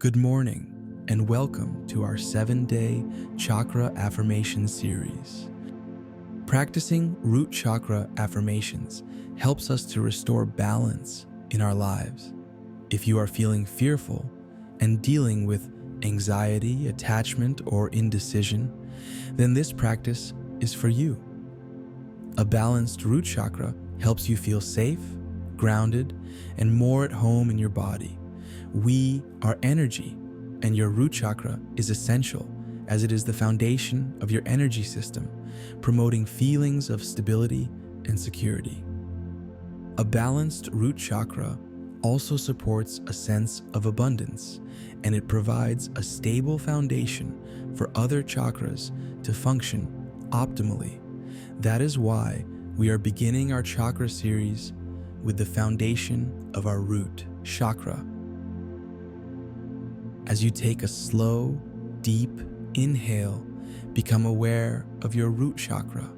Good morning, and welcome to our 7-day Chakra Affirmation Series. Practicing Root Chakra affirmations helps us to restore balance in our lives. If you are feeling fearful and dealing with anxiety, attachment, or indecision, then this practice is for you. A balanced root chakra helps you feel safe, grounded, and more at home in your body. We are energy, and your root chakra is essential as it is the foundation of your energy system, promoting feelings of stability and security. A balanced root chakra also supports a sense of abundance, and it provides a stable foundation for other chakras to function optimally. That is why we are beginning our chakra series with the foundation of our root chakra. As you take a slow, deep inhale, become aware of your root chakra.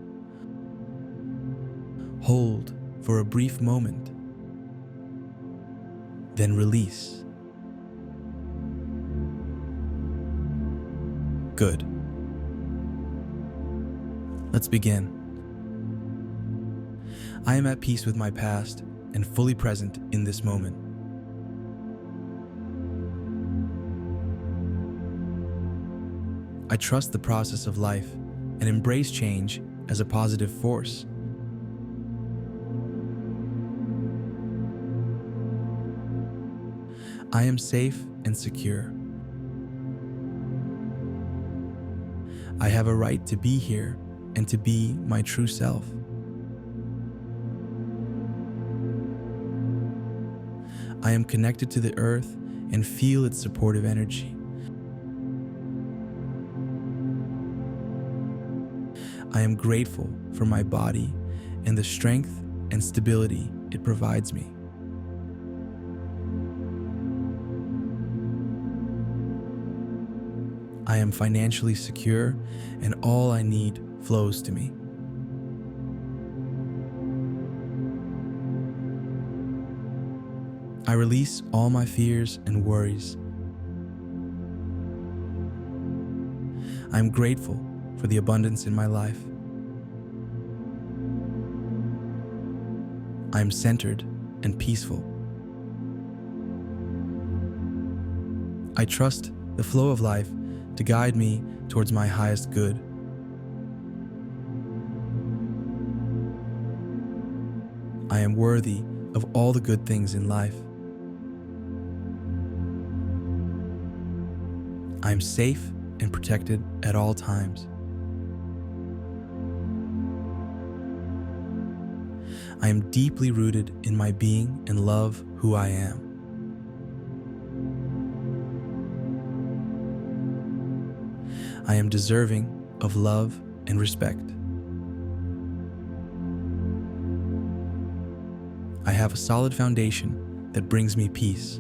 Hold for a brief moment, then release. Good. Let's begin. I am at peace with my past and fully present in this moment. I trust the process of life and embrace change as a positive force. I am safe and secure. I have a right to be here and to be my true self. I am connected to the earth and feel its supportive energy. I am grateful for my body and the strength and stability it provides me. I am financially secure, and all I need flows to me. I release all my fears and worries. I am grateful for the abundance in my life. I am centered and peaceful. I trust the flow of life to guide me towards my highest good. I am worthy of all the good things in life. I am safe and protected at all times. I am deeply rooted in my being and love who I am. I am deserving of love and respect. I have a solid foundation that brings me peace.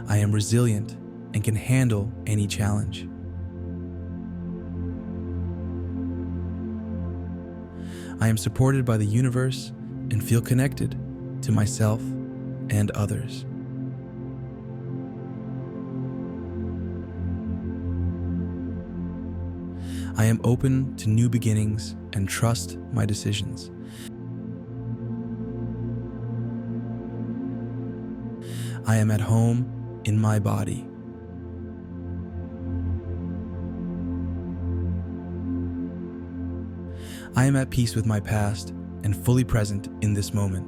I am resilient and can handle any challenge. I am supported by the universe and feel connected to myself and others. I am open to new beginnings and trust my decisions. I am at home in my body. I am at peace with my past and fully present in this moment.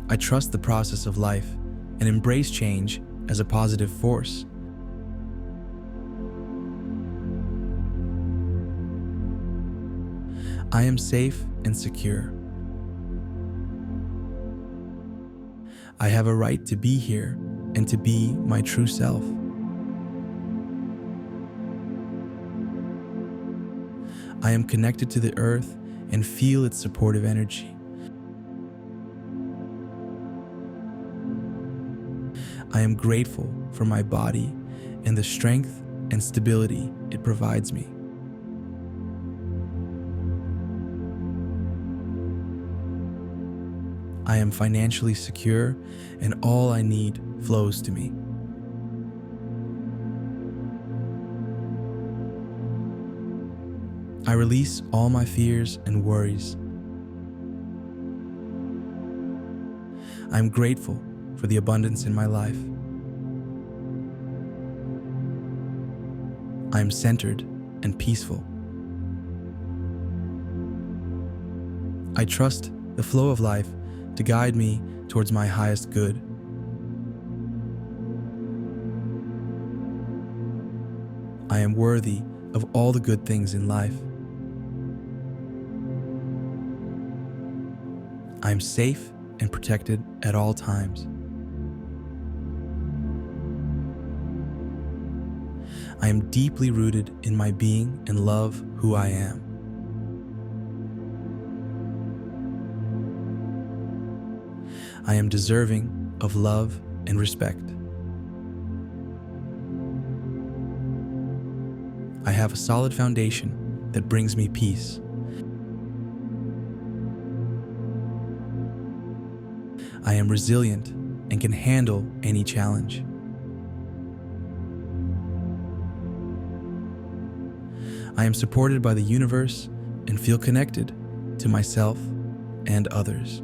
I trust the process of life and embrace change as a positive force. I am safe and secure. I have a right to be here and to be my true self. I am connected to the earth and feel its supportive energy. I am grateful for my body and the strength and stability it provides me. I am financially secure, and all I need flows to me. I release all my fears and worries. I am grateful for the abundance in my life. I am centered and peaceful. I trust the flow of life to guide me towards my highest good. I am worthy of all the good things in life. I am safe and protected at all times. I am deeply rooted in my being and love who I am. I am deserving of love and respect. I have a solid foundation that brings me peace. I am resilient and can handle any challenge. I am supported by the universe and feel connected to myself and others.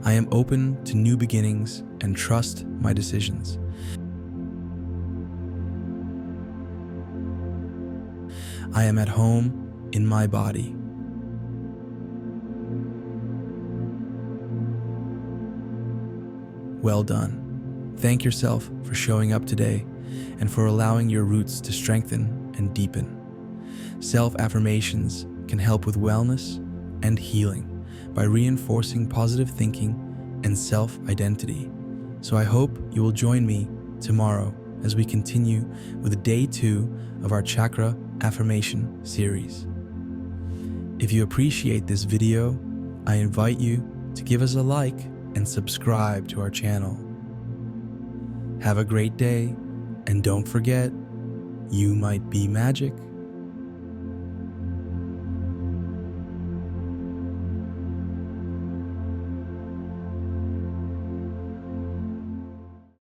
I am open to new beginnings and trust my decisions. I am at home in my body. Well done. Thank yourself for showing up today and for allowing your roots to strengthen and deepen. Self-affirmations can help with wellness and healing by reinforcing positive thinking and self-identity. So I hope you will join me tomorrow as we continue with day 2 of our Chakra Affirmation Series. If you appreciate this video, I invite you to give us a like and subscribe to our channel. Have a great day, and don't forget, you might be magic.